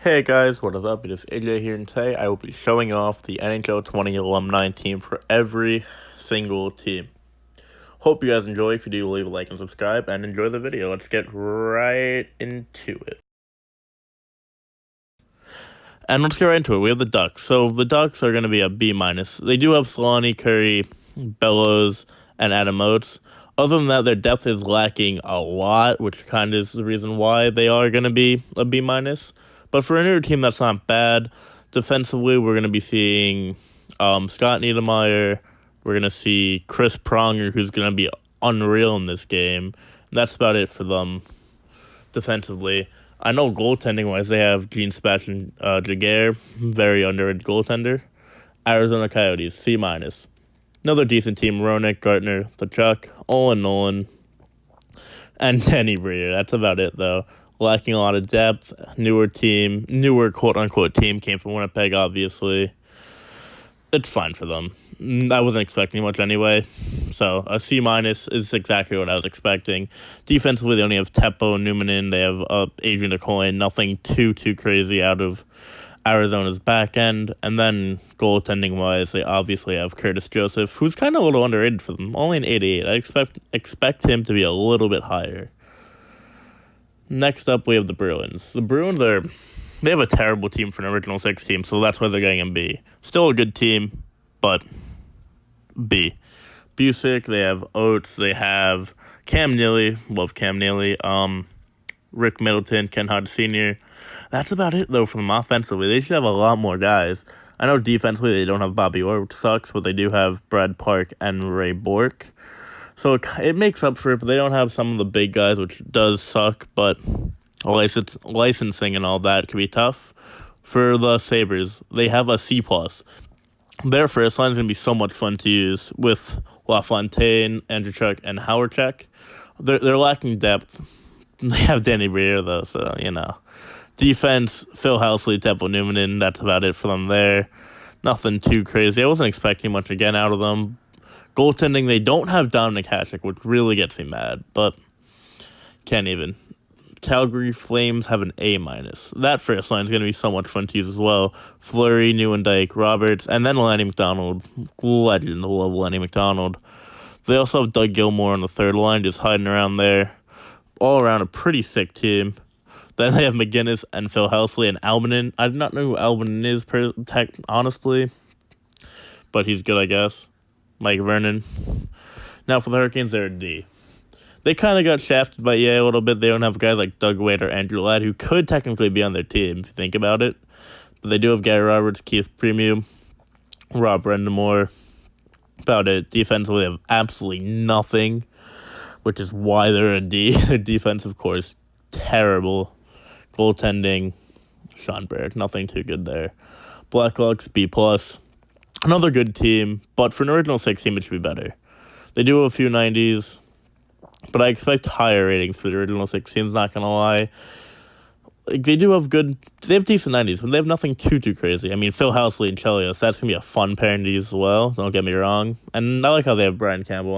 Hey guys, what is up? It is AJ here, and today I will be showing off the NHL 20 alumni team for every single team. Hope you guys enjoy. If you do, leave a like and subscribe, and enjoy the video. Let's get right into it. And let's get right into it. We have the Ducks. So the Ducks are going to be a B-. They do have Solani, Curry, Bellows, and Adam Oates. Other than that, their depth is lacking a lot, which kind of is the reason why they are going to be a B-. But for another team, that's not bad. Defensively, we're going to be seeing Scott Niedermayer. We're going to see Chris Pronger, who's going to be unreal in this game. And that's about it for them defensively. I know goaltending-wise, they have Jean-Sebastian Jaguar, very underrated goaltender. Arizona Coyotes, C-. Another decent team, Roenick, Gartner, Tkachuk, Olin Nolan, and Danny Briere. That's about it, though. Lacking a lot of depth. Newer quote-unquote team, came from Winnipeg, obviously. It's fine for them. I wasn't expecting much anyway. So a C- is exactly what I was expecting. Defensively, they only have Teppo, Numanen. They have Adrian DeCoin. Nothing too crazy out of Arizona's back end. And then goaltending-wise, they obviously have Curtis Joseph, who's kind of a little underrated for them. Only an 88. I expect him to be a little bit higher. Next up, we have the Bruins. The Bruins they have a terrible team for an original six team, so that's why they're getting a B. Still a good team, but B. Busick, they have Oates, they have Cam Neely, love Cam Neely, Rick Middleton, Ken Hodge Sr. That's about it, though, for them offensively. They should have a lot more guys. I know defensively they don't have Bobby Orr, which sucks, but they do have Brad Park and Ray Bourque. So it makes up for it, but they don't have some of the big guys, which does suck, but licensing and all that can be tough. For the Sabres, they have a C+. Their first line is going to be so much fun to use with LaFontaine, Andreychuk, and Howardchuk. They're lacking depth. They have Danny Briere, though, so, Defense, Phil Housley, Teppo Numanen, that's about it for them there. Nothing too crazy. I wasn't expecting much again out of them. Goaltending, they don't have Dominic Hasek, which really gets me mad, but can't even. Calgary Flames have an A-. That first line is going to be so much fun to use as well. Fleury, Nieuwendyk, Roberts, and then Lenny McDonald. Legend, love Lenny McDonald. They also have Doug Gilmour on the third line, just hiding around there. All around a pretty sick team. Then they have McGinnis and Phil Housley and Albumin. I do not know who Albumin is, honestly, but he's good, I guess. Mike Vernon. Now for the Hurricanes, they're a D. They kind of got shafted by EA a little bit. They don't have guys like Doug Wade or Andrew Ladd, who could technically be on their team, if you think about it. But they do have Gary Roberts, Keith Premium, Rob Brendamore. About it. Defensively, they have absolutely nothing, which is why they're a D. Their defense, of course, terrible. Goaltending, Sean Baird, nothing too good there. Blackhawks, B+. Another good team, but for an original six team, it should be better. They do have a few 90s, but I expect higher ratings for the original six teams, not going to lie. They have decent 90s, but they have nothing too crazy. I mean, Phil Housley and Chelios, that's going to be a fun pairing to use as well, don't get me wrong. And I like how they have Brian Campbell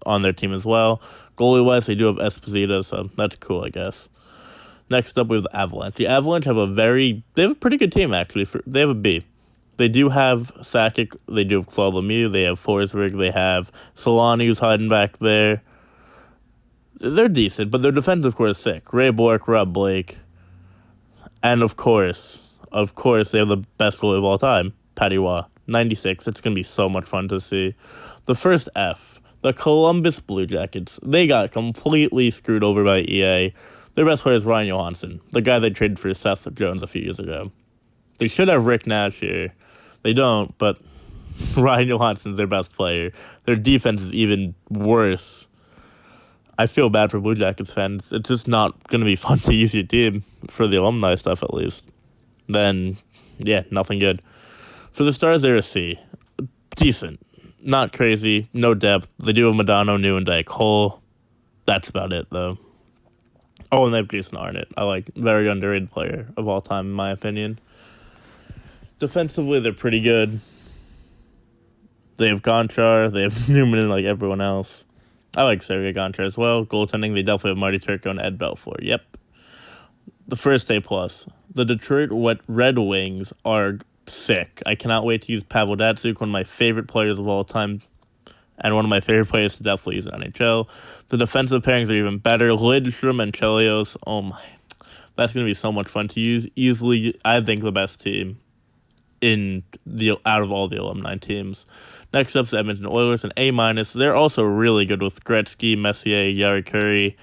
on their team as well. Goalie-wise, they do have Esposito, so that's cool, I guess. Next up, we have the Avalanche. The Avalanche have a pretty good team, actually. They have a B. They do have Sakic, they do have Claude Lemieux, they have Forsberg, they have Solani, who's hiding back there. They're decent, but their defense, of course, is sick. Ray Bourque, Rob Blake, and of course, they have the best goalie of all time, Patty Waugh, 96. It's going to be so much fun to see. The first F, the Columbus Blue Jackets. They got completely screwed over by EA. Their best player is Ryan Johansson, the guy they traded for Seth Jones a few years ago. They should have Rick Nash here. They don't, but Ryan Johansson's their best player. Their defense is even worse. I feel bad for Blue Jackets fans. It's just not going to be fun to use your team, for the alumni stuff at least. Then, yeah, nothing good. For the Stars, they're a C. Decent. Not crazy. No depth. They do have Modano, Nieuwendyk, Cole. That's about it, though. Oh, and they have Jason Arnott. Very underrated player of all time, in my opinion. Defensively, they're pretty good. They have Gonchar. They have Newman like everyone else. I like Sergei Gonchar as well. Goaltending, they definitely have Marty Turco and Ed Belfour. Yep. The first A plus. The Detroit Red Wings are sick. I cannot wait to use Pavel Datsyuk, one of my favorite players of all time, and one of my favorite players to definitely use in NHL. The defensive pairings are even better. Lidstrom and Chelios. Oh my, that's going to be so much fun to use. Easily, I think the best team in the out of all the alumni teams. Next up's Edmonton Oilers, an A minus. They're also really good with Gretzky, Messier, Yari Curry,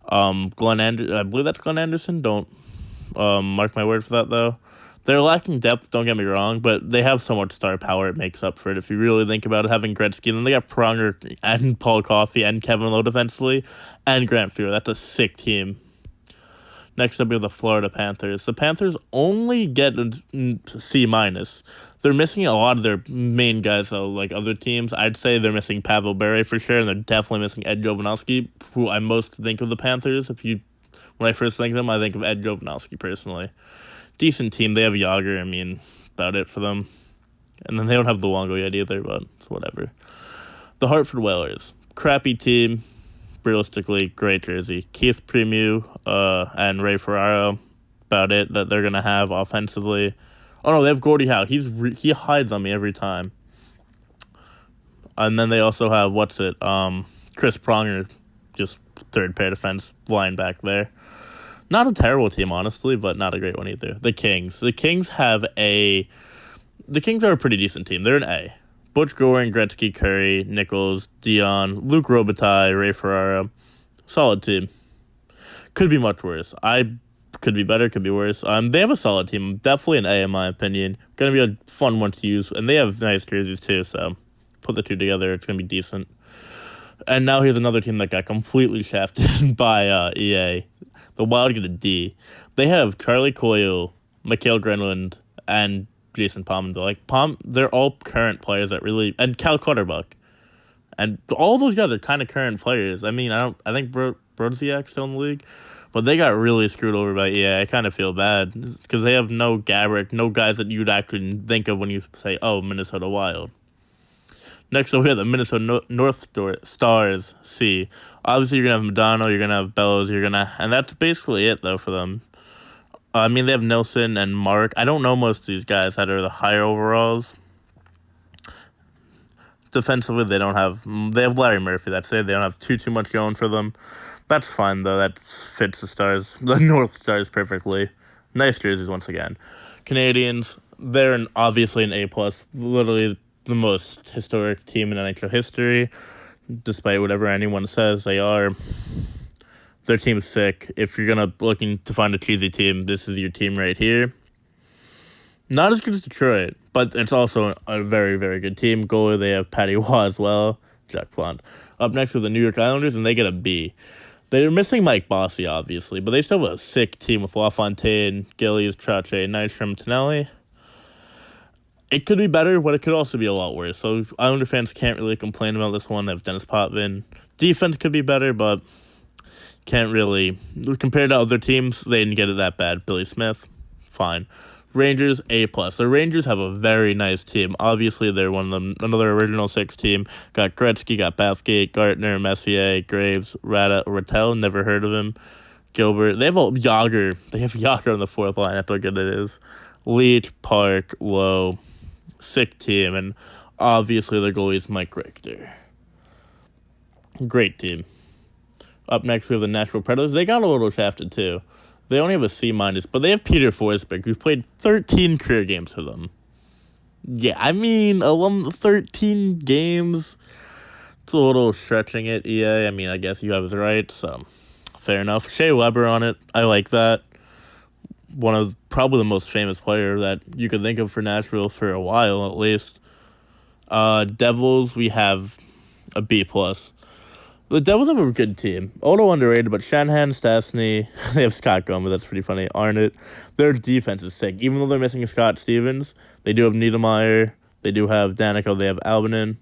Glenn Anderson. I believe that's Glenn Anderson. Don't mark my word for that though. They're lacking depth, don't get me wrong, but they have so much star power it makes up for it. If you really think about it, having Gretzky, and then they got Pronger and Paul Coffey and Kevin Lowe defensively, and Grant Fuhr. That's a sick team. Next up, we have the Florida Panthers. The Panthers only get a C minus. They're missing a lot of their main guys, though, like other teams. I'd say they're missing Pavel Bure for sure, and they're definitely missing Ed Jovanovski, who I most think of the Panthers. When I first think of them, I think of Ed Jovanovski personally. Decent team. They have Yager. I mean, about it for them. And then they don't have Luongo yet either, but it's whatever. The Hartford Whalers. Crappy team. Realistically, great jersey. Keith Premu and Ray Ferraro, about it that they're going to have offensively. Oh, no, they have Gordie Howe. He hides on me every time. And then they also have, Chris Pronger, just third pair defense line back there. Not a terrible team, honestly, but not a great one either. The Kings. The Kings are a pretty decent team. They're an A. Butch Goring, Gretzky, Curry, Nichols, Dion, Luke Robitaille, Ray Ferrara. Solid team. Could be much worse. Could be better, could be worse. They have a solid team. Definitely an A in my opinion. Going to be a fun one to use. And they have nice jerseys too, so put the two together. It's going to be decent. And now here's another team that got completely shafted by EA. The Wild get a D. They have Charlie Coyle, Mikhail Grenland, and Jason Pominville. They're all current players and Cal Clutterbuck. And all those guys are kind of current players. I mean, I think Brodziak's still in the league, but they got really screwed over by EA. I kind of feel bad because they have no Gabrick, no guys that you'd actually think of when you say, oh, Minnesota Wild. Next up, we have the Minnesota North Stars C. Obviously, you're going to have Modano, you're going to have Bellows, and that's basically it, though, for them. I mean, they have Nelson and Mark. I don't know most of these guys that are the higher overalls. Defensively, they have Larry Murphy. That's it. They don't have too much going for them. That's fine, though. That fits the North Stars perfectly. Nice jerseys, once again. Canadians, they're obviously an A+. Literally the most historic team in NHL history. Despite whatever anyone says, they are. Their team's sick. If you're looking to find a cheesy team, this is your team right here. Not as good as Detroit, but it's also a very, very good team. Goalie, they have Patty Waugh as well. Jack Flant. Up next with the New York Islanders, and they get a B. They're missing Mike Bossy, obviously, but they still have a sick team with LaFontaine, Gillies, Trache, Nystrom, Tonelli. It could be better, but it could also be a lot worse. So Islander fans can't really complain about this one. They have Dennis Potvin. Defense could be better, but can't really. Compared to other teams, they didn't get it that bad. Billy Smith, fine. Rangers, A+. The Rangers have a very nice team. Obviously, they're another original six team. Got Gretzky, got Bathgate, Gartner, Messier, Graves, Rattel, never heard of him. Gilbert. They have Yager. They have Yager on the fourth line. That's how good it is. Leach, Park, Lowe. Sick team. And obviously, their goalie is Mike Richter. Great team. Up next, we have the Nashville Predators. They got a little shafted, too. They only have a C-, but they have Peter Forsberg, who's played 13 career games for them. Yeah, I mean, 13 games, it's a little stretching it, EA. I mean, I guess you have his right, so fair enough. Shea Weber on it, I like that. One of probably the most famous player that you could think of for Nashville for a while, at least. Devils, we have a B+. The Devils have a good team. Odo underrated, but Shanahan, Stastny, they have Scott Gomez, that's pretty funny. Arnott, their defense is sick. Even though they're missing Scott Stevens, they do have Niedermeyer, they do have Danico, they have Albanin.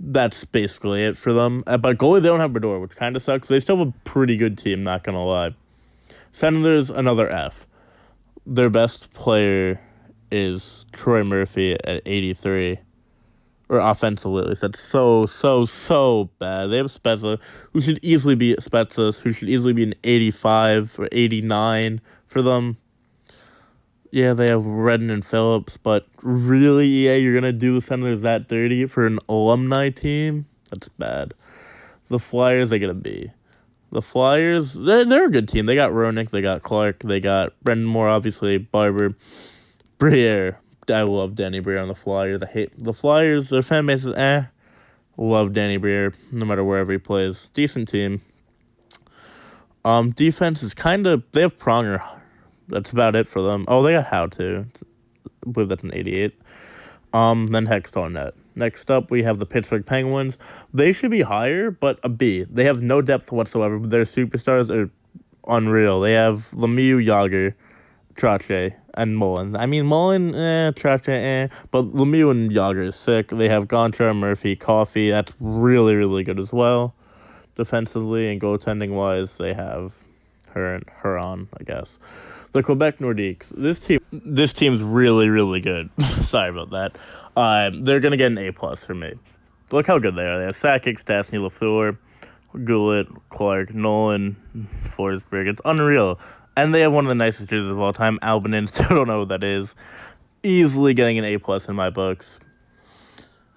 That's basically it for them. But goalie, they don't have Bedore, which kind of sucks. They still have a pretty good team, not going to lie. Senators, another F. Their best player is Troy Murphy at 83. or offensively at least. That's so bad. They have Spezza, who should easily be Spezza, who should easily be an 85 or 89 for them. Yeah, they have Redden and Phillips, but really, you're gonna do the Senators that dirty for an alumni team? That's bad. The Flyers are gonna be. The Flyers, they're a good team. They got Roenick, they got Clark, they got Brendan Moore, obviously, Barber, Briere. I love Danny Briere on the Flyers. I hate the Flyers. Their fan base is Love Danny Briere, no matter wherever he plays. Decent team. Defense is they have Pronger. That's about it for them. Oh, they got Howe too. I believe that's an 88. Then Hextall net. Next up, we have the Pittsburgh Penguins. They should be higher, but a B. They have no depth whatsoever. Their superstars are unreal. They have Lemieux, Yager, Trache, and Mullen. I mean, Mullen, Trache, but Lemieux and Yager is sick. They have Gonchar, Murphy, Coffey. That's really, really good as well. Defensively and goaltending-wise, they have Huron, I guess. The Quebec Nordiques. This team's really, really good. Sorry about that. They're gonna get an A+ for me. Look how good they are. They have Sakic, Stastny, Lafleur, Goulet, Clark, Nolan, Forsberg. It's unreal. And they have one of the nicest jerseys of all time. Albanin, still don't know what that is. Easily getting an A+ in my books.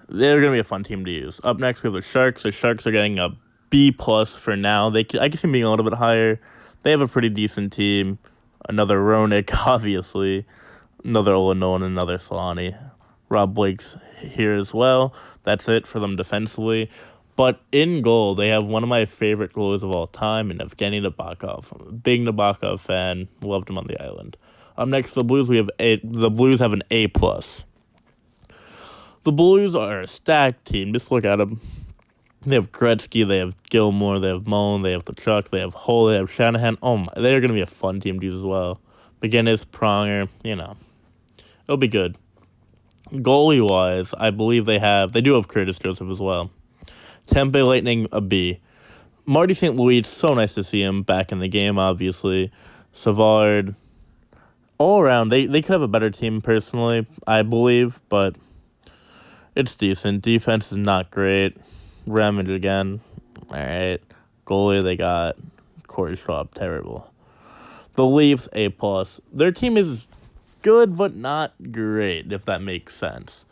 They're gonna be a fun team to use. Up next, we have the Sharks. The Sharks are getting a B+ for now. I can see them being a little bit higher. They have a pretty decent team. Another Roenick, obviously. Another Olanoan, another Solani. Rob Blake's here as well. That's it for them defensively. But in goal, they have one of my favorite goalies of all time, and Evgeny Nabokov. I'm a big Nabokov fan. Loved him on the island. Up next, the Blues. The Blues have an A+. The Blues are a stacked team. Just look at them. They have Gretzky, they have Gilmore, they have Mullen, they have Tkachuk, they have Hull, they have Shanahan. Oh my, they're going to be a fun team to use as well. McGinnis, Pronger, it'll be good. Goalie-wise, I believe they do have Curtis Joseph as well. Tampa Bay Lightning, a B. Marty St. Louis, it's so nice to see him back in the game, obviously. Savard, all around, they could have a better team personally, I believe, but it's decent. Defense is not great. Ramage again. All right. Goalie, they got Corey Schwab. Terrible. The Leafs, A+. Their team is good, but not great, if that makes sense.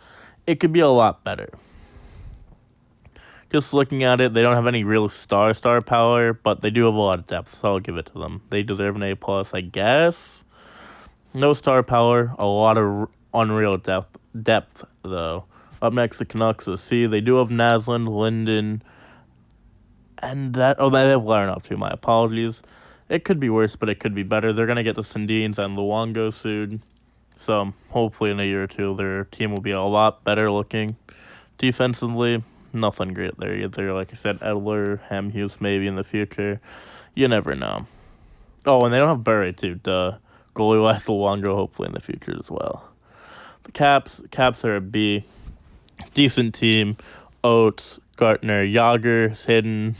It could be a lot better. Just looking at it, they don't have any real star power, but they do have a lot of depth, so I'll give it to them. They deserve an A+, I guess. No star power, a lot of unreal depth though. Up next, the Canucks, the C. They do have Naslund, Linden, and they have Larnov too. My apologies. It could be worse, but it could be better. They're going to get the Sundins and Luongo soon. So, hopefully in a year or two, their team will be a lot better looking. Defensively, nothing great there either. Like I said, Edler, Hamhuis maybe in the future. You never know. Oh, and they don't have Burry too. Goalie-wise, Luongo hopefully in the future as well. The Caps are a B. Decent team. Oates, Gartner, Yager, Hidden,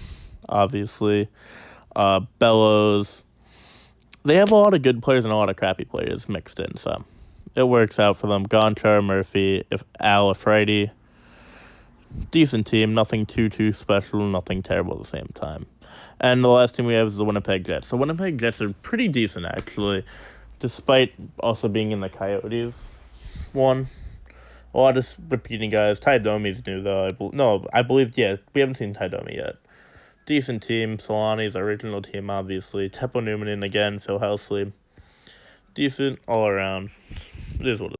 obviously. Bellows. They have a lot of good players and a lot of crappy players mixed in, so it works out for them. Gonchar, Murphy, Friday. Decent team. Nothing too special, nothing terrible at the same time. And the last team we have is the Winnipeg Jets. The Winnipeg Jets are pretty decent, actually, despite also being in the Coyotes one. A lot of repeating guys. Ty Domi's new, though. I believe, we haven't seen Ty Domi yet. Decent team. Solani's original team, obviously. Teppo Newman in again. Phil Housley. Decent all around. It is what it is.